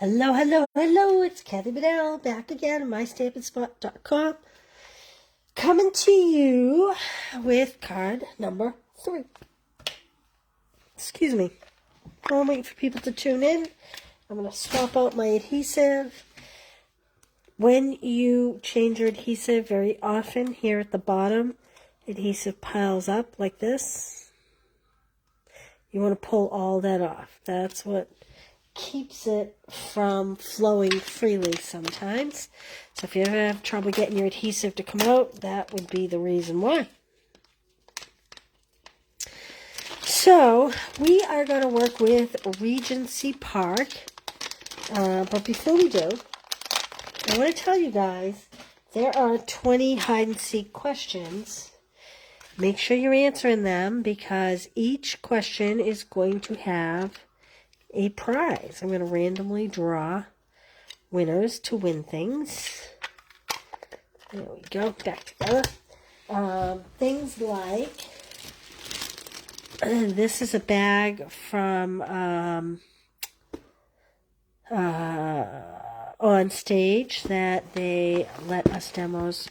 Hello, hello, hello, it's Kathy Bedell back again at mystampingspot.com, coming to you with card number 3. Excuse me. I'm waiting for people to tune in. I'm going to swap out my adhesive. When you change your adhesive, very often here at the bottom, adhesive piles up like this. You want to pull all that off. That's what keeps it from flowing freely sometimes. So if you ever have trouble getting your adhesive to come out, that would be the reason why. So we are going to work with Regency Park. But before we do, I want to tell you guys there are 20 hide and seek questions. Make sure you're answering them because each question is going to have a prize. I'm going to randomly draw winners to win things. There we go. Back together. Things like this is a bag from On Stage that they let us demos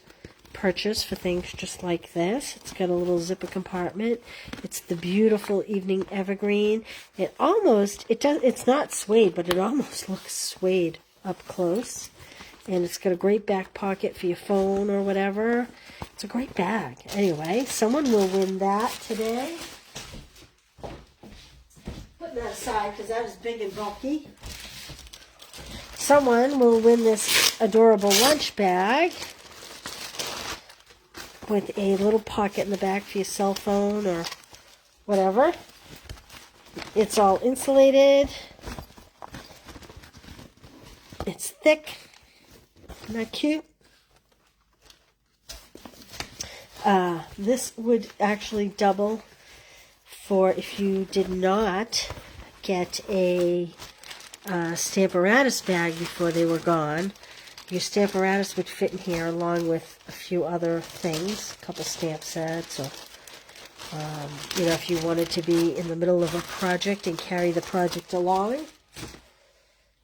purchase for things just like this. It's got a little zipper compartment. It's the beautiful evening evergreen. It's not suede, but it almost looks suede up close. And it's got a great back pocket for your phone or whatever. It's a great bag. Anyway, someone will win that today. Putting that aside because that is big and bulky. Someone will win this adorable lunch bag with a little pocket in the back for your cell phone or whatever. It's all insulated. It's thick. Isn't that cute? This would actually double for if you did not get a Stamparatus bag before they were gone. Your Stamparatus would fit in here along with a few other things, a couple stamp sets, or, if you wanted to be in the middle of a project and carry the project along.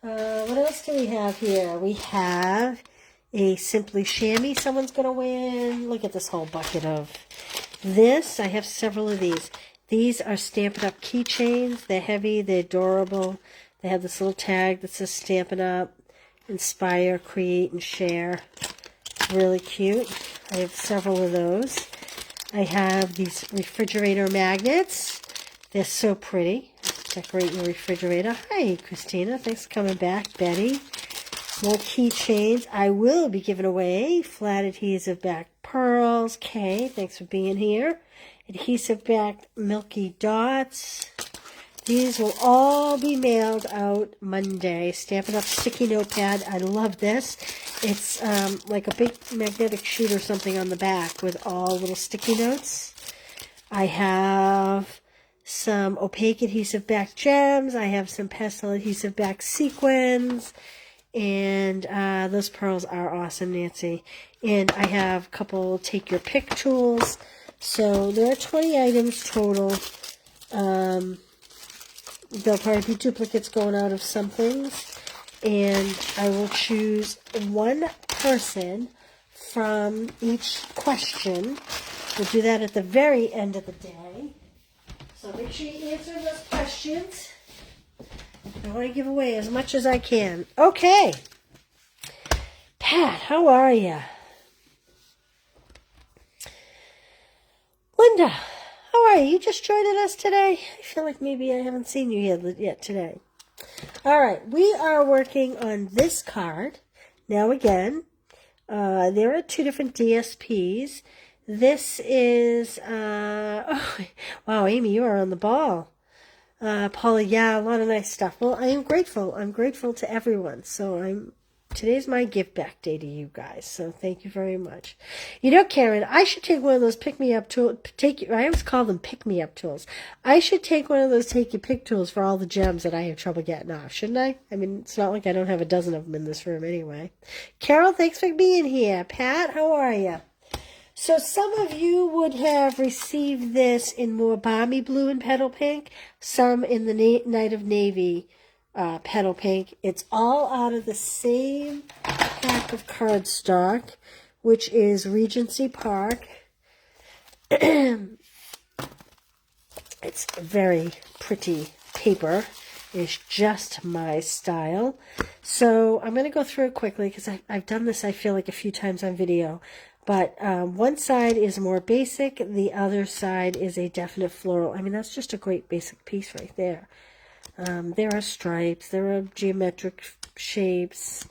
What else do we have here? We have a Simply Chamois someone's going to win. Look at this whole bucket of this. I have several of these. These are Stampin' Up! Keychains. They're heavy, they're adorable. They have this little tag that says Stampin' Up! Inspire, create, and share. Really cute. I have several of those. I have these refrigerator magnets. They're so pretty. Decorate your refrigerator. Hi, Christina. Thanks for coming back. Betty. More keychains. I will be giving away flat adhesive back pearls. Kay, thanks for being here. Adhesive back milky dots. These will all be mailed out Monday. Stampin' Up! Sticky notepad. I love this. It's like a big magnetic sheet or something on the back with all little sticky notes. I have some opaque adhesive back gems. I have some pastel adhesive back sequins. And those pearls are awesome, Nancy. And I have a couple take your pick tools. So there are 20 items total. There'll probably be duplicates going out of some things. And I will choose one person from each question. We'll do that at the very end of the day. So make sure you answer those questions. I want to give away as much as I can. Okay. Pat, how are you? Linda, how are you? You just joined us today? I feel like maybe I haven't seen you yet today. All right, we are working on this card. Now again, there are 2 different DSPs. This is, wow, Amy, you are on the ball. Paula, yeah, a lot of nice stuff. Well, I am grateful. I'm grateful to everyone. So today's my give back day to you guys. So thank you very much. You know, Karen, I should take one of those pick-me-up tools. I always call them pick-me-up tools. I should take one of those take-your-pick tools for all the gems that I have trouble getting off, shouldn't I? I mean, it's not like I don't have a dozen of them in this room anyway. Carol, thanks for being here. Pat, how are you? So some of you would have received this in more balmy blue and petal pink, some in the Night of Navy Petal Pink. It's all out of the same pack of cardstock, which is Regency Park. It's very pretty paper. It's just my style. So I'm going to go through it quickly because I've done this, I feel like, a few times on video. But one side is more basic. The other side is a definite floral. I mean, that's just a great basic piece right there. There are stripes. There are geometric shapes.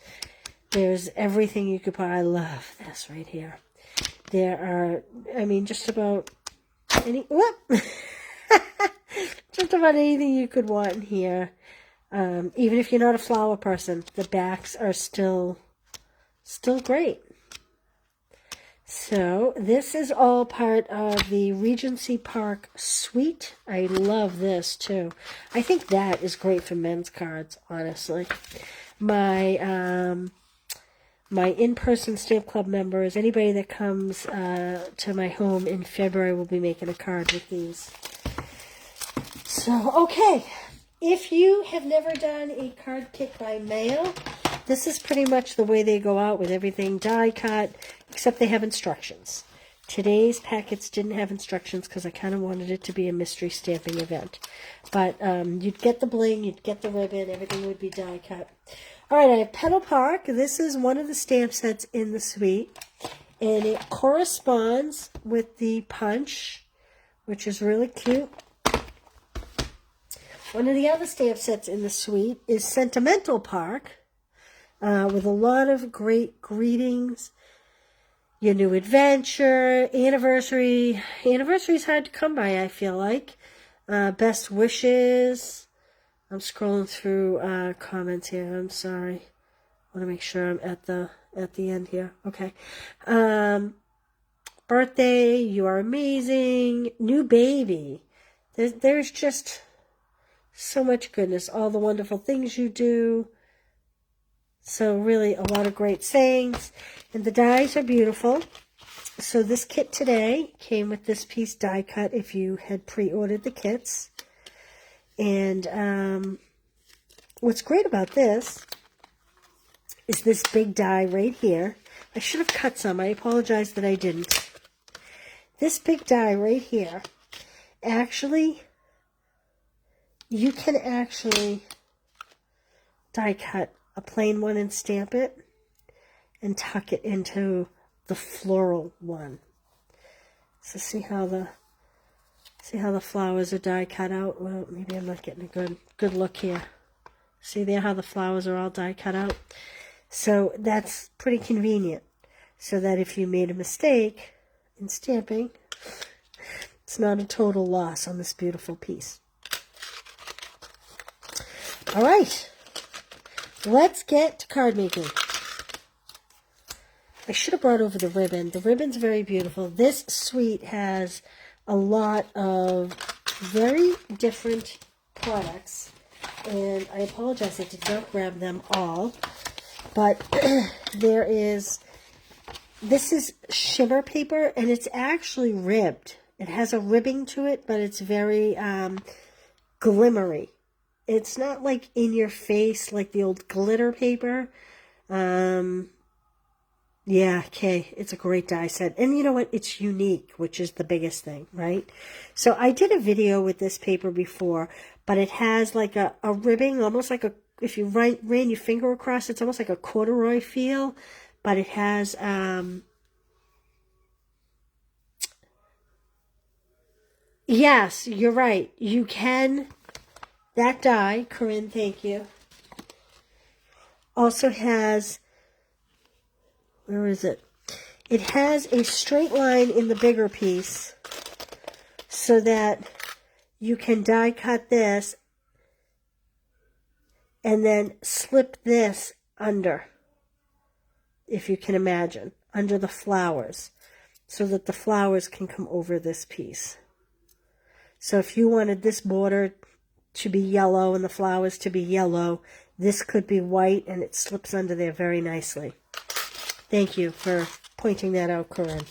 There's everything you could buy. I love this right here. There are, I mean, just about any, whoop! Just about anything you could want in here. Even if you're not a flower person, the backs are still great. So this is all part of the Regency Park Suite. I love this too. I think that is great for men's cards, honestly. My my in-person Stamp Club members, anybody that comes to my home in February will be making a card with these. So, okay, if you have never done a card kit by mail, this is pretty much the way they go out, with everything die cut, except they have instructions. Today's packets didn't have instructions because I kind of wanted it to be a mystery stamping event. But you'd get the bling, you'd get the ribbon, everything would be die cut. All right, I have Petal Park. This is one of the stamp sets in the suite, and it corresponds with the punch, which is really cute. One of the other stamp sets in the suite is Sentimental Park, with a lot of great greetings, your new adventure, anniversary. Anniversary is hard to come by, I feel like. Best wishes. I'm scrolling through comments here. I'm sorry. I want to make sure I'm at the end here. Okay. Birthday, you are amazing. New baby. There's just so much goodness. All the wonderful things you do. So really a lot of great sayings. And the dies are beautiful. So this kit today came with this piece die cut if you had pre-ordered the kits. And what's great about this is this big die right here. I should have cut some. I apologize that I didn't. This big die right here, actually, you can actually die cut a plain one and stamp it and tuck it into the floral one. So see how the flowers are die cut out? Well, maybe I'm not getting a good look here. See there how the flowers are all die cut out? So that's pretty convenient. So that if you made a mistake in stamping, it's not a total loss on this beautiful piece. All right, let's get to card making. I should have brought over the ribbon. The ribbon's very beautiful. This suite has a lot of very different products, and I apologize I did not grab them all, but this is shimmer paper, and it's actually ribbed. It has a ribbing to it, but it's very glimmery. It's not like in your face like the old glitter paper. Yeah, okay, it's a great die set. And you know what? It's unique, which is the biggest thing, right? So I did a video with this paper before, but it has like a ribbing, almost like if you ran your finger across, it's almost like a corduroy feel, but it has, yes, you're right. You can, that die, Corinne, thank you, also has, where is it? It has a straight line in the bigger piece so that you can die cut this and then slip this under, if you can imagine, under the flowers, so that the flowers can come over this piece. So if you wanted this border to be yellow and the flowers to be yellow, this could be white and it slips under there very nicely. Thank you for pointing that out, Corinne.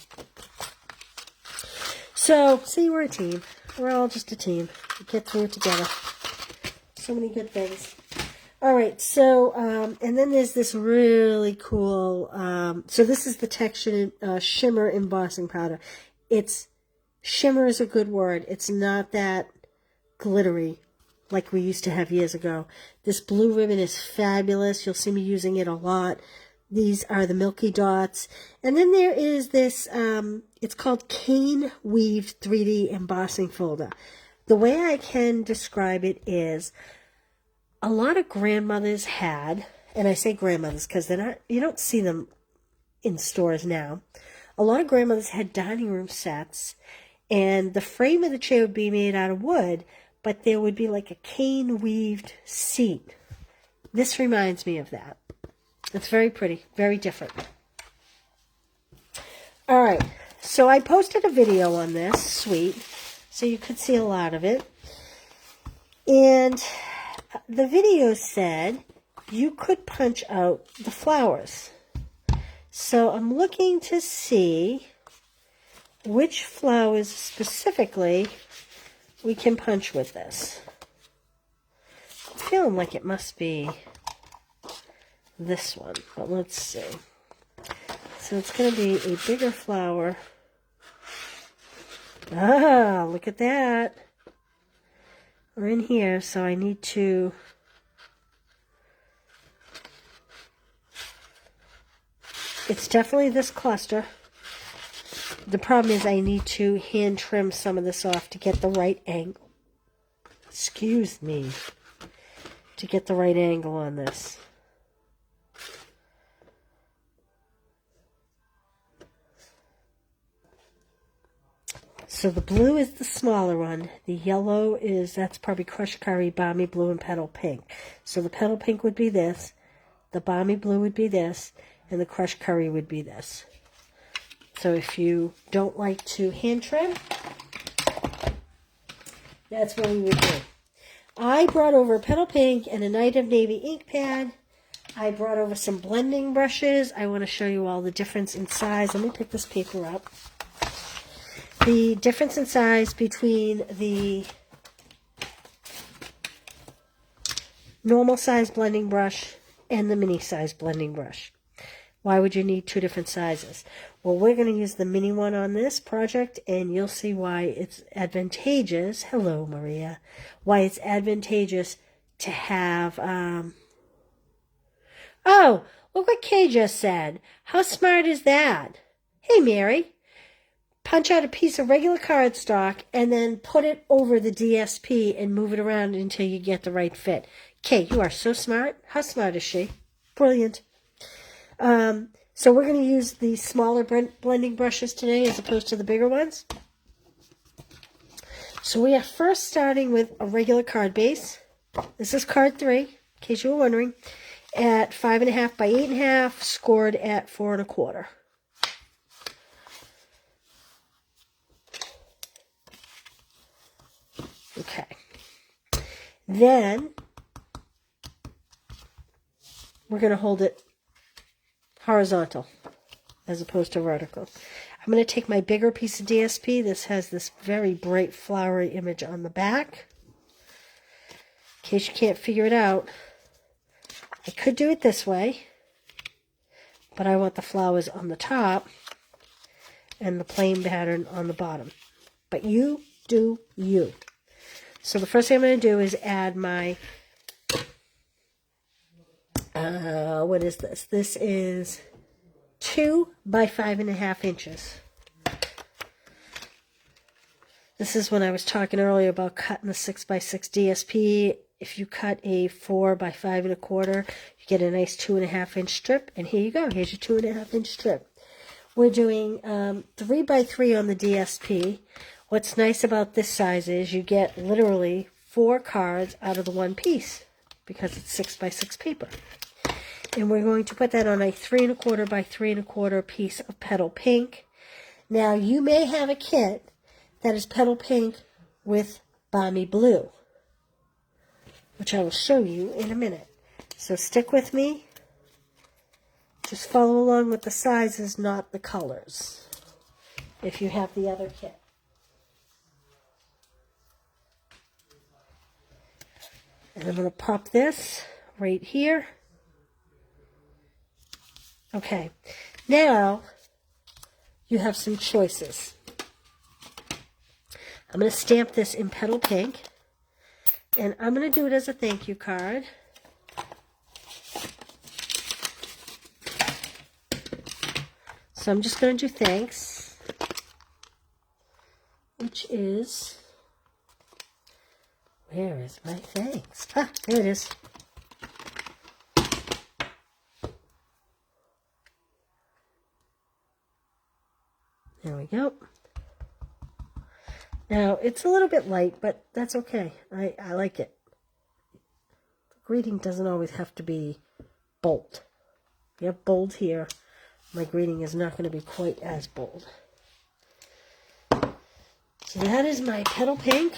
So, see, we're a team. We're all just a team. We get through it together. So many good things. All right, so, and then there's this really cool, so this is the texture, shimmer embossing powder. Shimmer is a good word. It's not that glittery like we used to have years ago. This blue ribbon is fabulous. You'll see me using it a lot. These are the Milky Dots. And then there is this, it's called Cane Weaved 3D Embossing Folder. The way I can describe it is, a lot of grandmothers had, and I say grandmothers because they're not, you don't see them in stores now. A lot of grandmothers had dining room sets, and the frame of the chair would be made out of wood, but there would be like a cane weaved seat. This reminds me of that. It's very pretty, very different. All right, so I posted a video on this suite, so you could see a lot of it. And the video said you could punch out the flowers. So I'm looking to see which flowers specifically we can punch with this. I'm feeling like it must be this one, but let's see. So it's going to be a bigger flower. Ah, look at that. We're in here, so I need to it's definitely this cluster. The problem is I need to hand trim some of this off to get the right angle. Excuse me. To get the right angle on this. So the blue is the smaller one. The yellow is, that's probably crushed curry, balmy blue, and petal pink. So the petal pink would be this. The balmy blue would be this. And the crushed curry would be this. So if you don't like to hand trim, that's what we would do. I brought over a petal pink and a Night of Navy ink pad. I brought over some blending brushes. I want to show you all the difference in size. Let me pick this paper up. The difference in size between the normal size blending brush and the mini size blending brush. Why would you need two different sizes? Well, we're going to use the mini one on this project, and you'll see why it's advantageous. Hello, Maria. Why it's advantageous to have, oh, look what Kay just said. How smart is that? Hey, Mary. Punch out a piece of regular cardstock and then put it over the DSP and move it around until you get the right fit. Kay, you are so smart. How smart is she? Brilliant. So we're going to use the smaller blending brushes today as opposed to the bigger ones. So we are first starting with a regular card base. This is card 3, in case you were wondering, at 5.5 by 8.5, scored at 4 1/4. Okay. Then we're going to hold it horizontal as opposed to vertical. I'm going to take my bigger piece of DSP. This has this very bright flowery image on the back. In case you can't figure it out, I could do it this way, but I want the flowers on the top and the plain pattern on the bottom. But you do you. So the first thing I'm going to do is add my, what is this? This is 2 by 5.5 inches. This is when I was talking earlier about cutting the 6 by 6 DSP. If you cut a 4 by 5 1/4, you get a nice 2.5 inch strip. And here you go. Here's your 2.5 inch strip. We're doing 3 by 3 on the DSP. What's nice about this size is you get literally 4 cards out of the one piece because it's 6 by 6 paper. And we're going to put that on a 3 1/4 by 3 1/4 piece of petal pink. Now you may have a kit that is petal pink with balmy blue, which I will show you in a minute. So stick with me. Just follow along with the sizes, not the colors, if you have the other kit. And I'm going to pop this right here. Okay, now you have some choices. I'm going to stamp this in Petal Pink, and I'm going to do it as a thank you card. So I'm just going to do thanks, which is, where is my thanks? Ah, there it is. There we go. Now, it's a little bit light, but that's okay. I like it. The greeting doesn't always have to be bold. If you have bold here, my greeting is not going to be quite as bold. So that is my Petal Pink.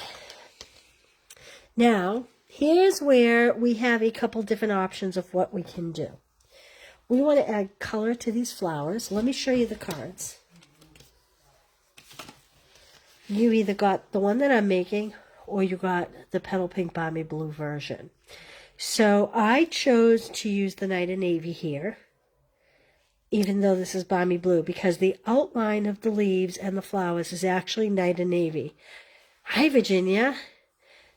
Now, here's where we have a couple different options of what we can do. We want to add color to these flowers. Let me show you the cards. You either got the one that I'm making or you got the Petal Pink Balmy Blue version. So I chose to use the Night of Navy here, even though this is Balmy Blue, because the outline of the leaves and the flowers is actually Night of Navy. Hi, Virginia.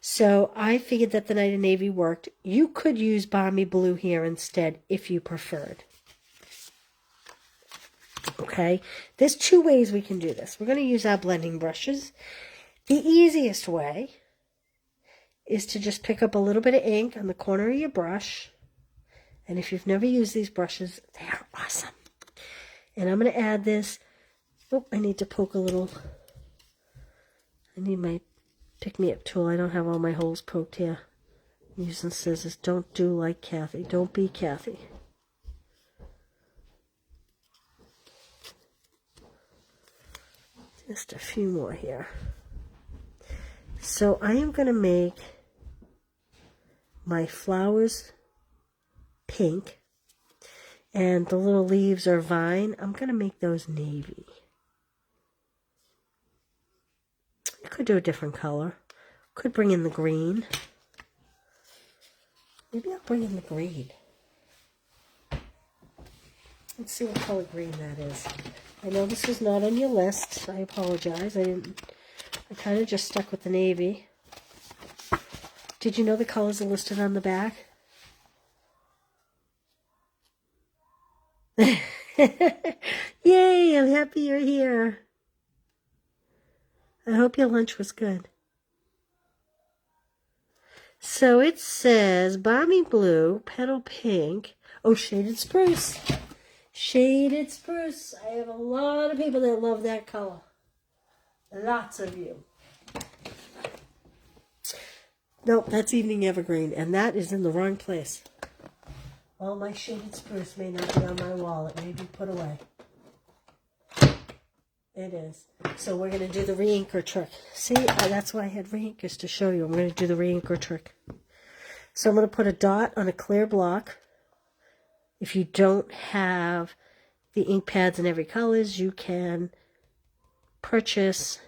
So I figured that the Night of Navy worked. You could use Balmy Blue here instead if you preferred. Okay, there's two ways we can do this. We're going to use our blending brushes. The easiest way is to just pick up a little bit of ink on the corner of your brush. And if you've never used these brushes, they are awesome. And I'm going to add this. Oh, I need to poke a little. I need my pick-me-up tool. I don't have all my holes poked here. I'm using scissors. Don't do like Kathy. Don't be Kathy. Just a few more here. So I am going to make my flowers pink, and the little leaves are vine. I'm going to make those navy. I could do a different color. Could bring in the green. Maybe I'll bring in the green. Let's see what color green that is. I know this is not on your list. I apologize. I kind of just stuck with the navy. Did you know the colors are listed on the back? Yay, I'm happy you're here. I hope your lunch was good. So it says Balmy Blue, Petal Pink. Oh, Shaded Spruce. Shaded Spruce. I have a lot of people that love that color. Lots of you. Nope, that's Evening Evergreen, and that is in the wrong place. Well, my Shaded Spruce may not be on my wall. It may be put away. It is. So we're going to do the re-inker trick. See, that's why I had re-inkers to show you. I'm going to do the re-inker trick. So I'm going to put a dot on a clear block. If you don't have the ink pads in every colors, you can purchase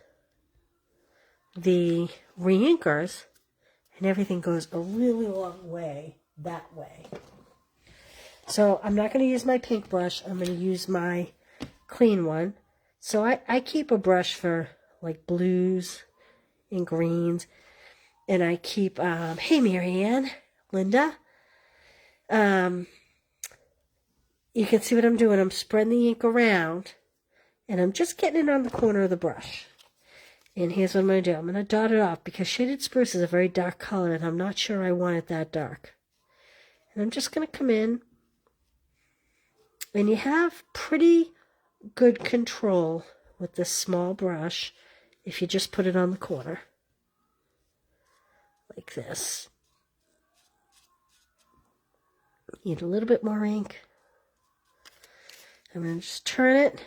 the re-inkers, and everything goes a really long way that way. So I'm not going to use my pink brush. I'm going to use my clean one. So I keep a brush for like blues and greens, and I keep, hey Marianne, Linda, you can see what I'm doing. I'm spreading the ink around, and I'm just getting it on the corner of the brush. And here's what I'm going to do. I'm going to dot it off because Shaded Spruce is a very dark color, and I'm not sure I want it that dark. And I'm just going to come in, and you have pretty good control with this small brush if you just put it on the corner. Like this. Need a little bit more ink. I'm going to just turn it.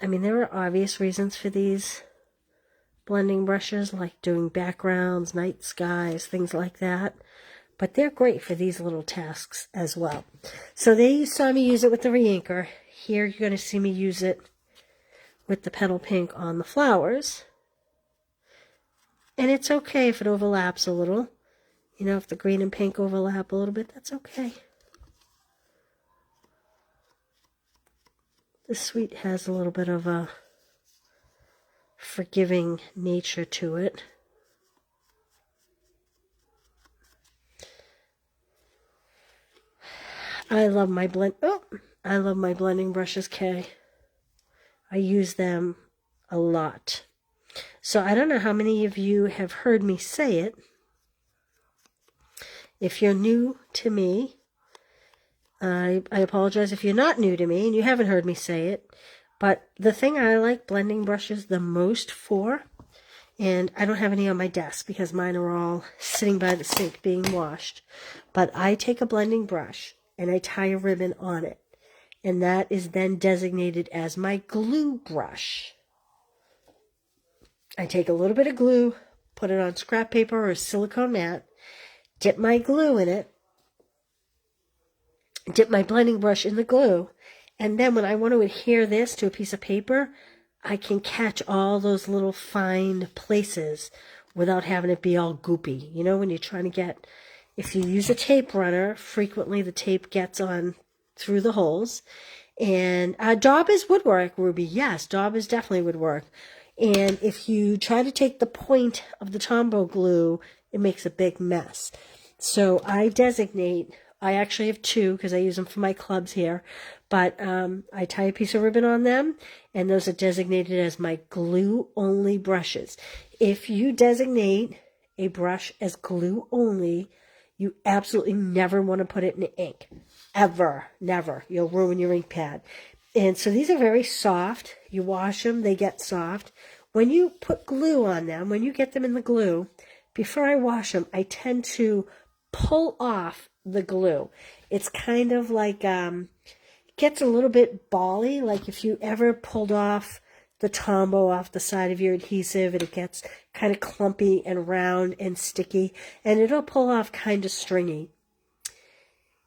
I mean, there are obvious reasons for these blending brushes, like doing backgrounds, night skies, things like that. But they're great for these little tasks as well. So there you saw me use it with the re-inker. Here you're going to see me use it with the Petal Pink on the flowers. And it's okay if it overlaps a little. You know, if the green and pink overlap a little bit, that's okay. The suite has a little bit of a forgiving nature to it. I love my blending brushes, Kay. I use them a lot. So I don't know how many of you have heard me say it. If you're new to me, I apologize if you're not new to me and you haven't heard me say it. But the thing I like blending brushes the most for, and I don't have any on my desk because mine are all sitting by the sink being washed, but I take a blending brush and I tie a ribbon on it. And that is then designated as my glue brush. I take a little bit of glue, put it on scrap paper or a silicone mat, dip my glue in it, dip my blending brush in the glue, and then when I want to adhere this to a piece of paper, I can catch all those little fine places without having it be all goopy. You know, when you're trying to get, if you use a tape runner, frequently the tape gets on through the holes. And Daubers would work, Ruby. Yes, Daubers definitely would work. And if you try to take the point of the Tombow glue, it makes a big mess. So I actually have two because I use them for my clubs here, but I tie a piece of ribbon on them, and those are designated as my glue-only brushes. If you designate a brush as glue-only, you absolutely never want to put it in ink. Ever. Never. You'll ruin your ink pad. And so these are very soft. You wash them, they get soft. When you put glue on them, when you get them in the glue, before I wash them, I tend to pull off the glue. It's kind of like, it gets a little bit bally, like if you ever pulled off the Tombow off the side of your adhesive, and it gets kind of clumpy and round and sticky, and it'll pull off kind of stringy.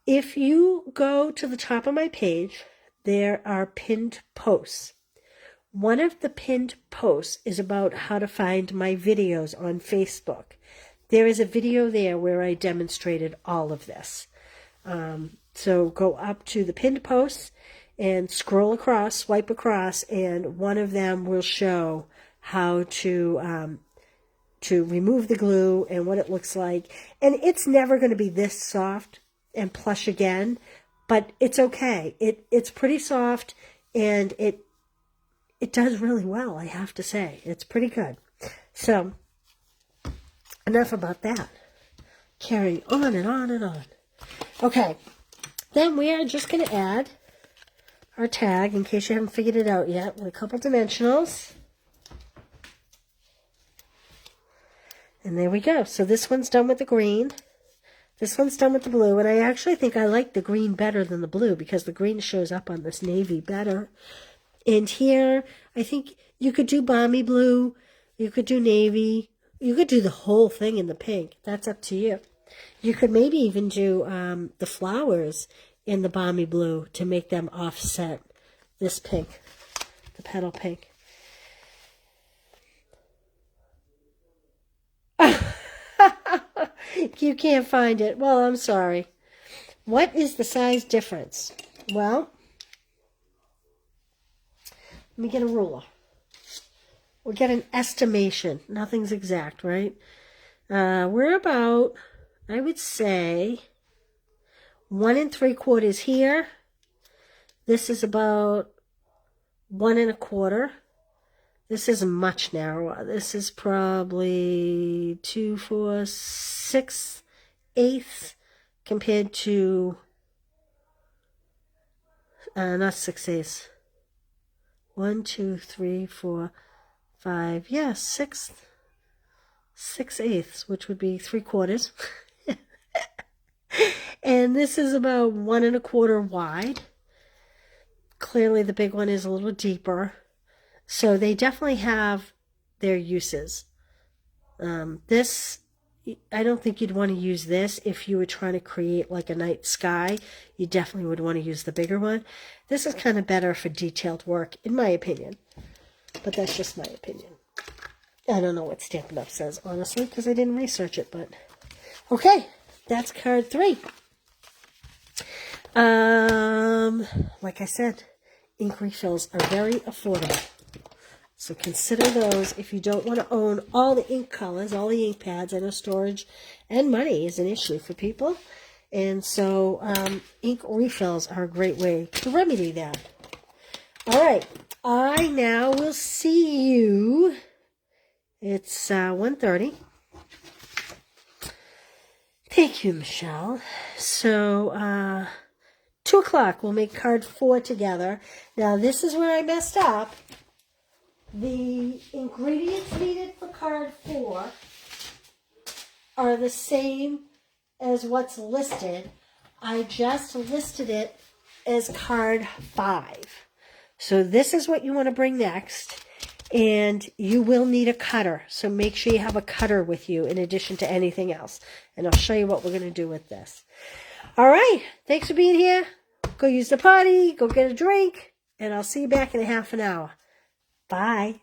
If you go to the top of my page, there are pinned posts. One of the pinned posts is about how to find my videos on Facebook. There is a video there where I demonstrated all of this. So go up to the pinned posts and scroll across, swipe across, and one of them will show how to remove the glue and what it looks like. And it's never going to be this soft and plush again, but it's okay. It's pretty soft, and it does really well, I have to say. It's pretty good. So, enough about that. Carry on and on and on. Okay, then we are just going to add our tag, in case you haven't figured it out yet, with a couple dimensionals. And there we go. So this one's done with the green. This one's done with the blue, and I actually think I like the green better than the blue because the green shows up on this navy better. And here, I think you could do balmy blue, you could do navy, you could do the whole thing in the pink. That's up to you. You could maybe even do the flowers in the balmy blue to make them offset this pink, the petal pink. You can't find it. Well, I'm sorry. What is the size difference? Well, let me get a ruler. We'll get an estimation. Nothing's exact, right? We're about, I would say, 1 3/4 here. This is about 1 1/4. This is much narrower. This is probably 2 4 6/8 compared to not 6/8. 1 2 3 4 5. Yeah, 6/8, which would be 3/4. And this is about 1 1/4 wide. Clearly, the big one is a little deeper. So they definitely have their uses. This, I don't think you'd want to use this if you were trying to create like a night sky. You definitely would want to use the bigger one. This is kind of better for detailed work, in my opinion. But that's just my opinion. I don't know what Stampin' Up! Says, honestly, because I didn't research it, but okay, that's card 3. Like I said, ink refills are very affordable. So consider those if you don't want to own all the ink colors, all the ink pads. I know storage and money is an issue for people. And so ink refills are a great way to remedy that. All right. I now will see you. It's 1:30. Thank you, Michelle. So 2 o'clock, we'll make card 4 together. Now, this is where I messed up. The ingredients needed for card 4 are the same as what's listed. I just listed it as card 5. So this is what you want to bring next. And you will need a cutter. So make sure you have a cutter with you in addition to anything else. And I'll show you what we're going to do with this. All right. Thanks for being here. Go use the potty. Go get a drink. And I'll see you back in a half an hour. Bye.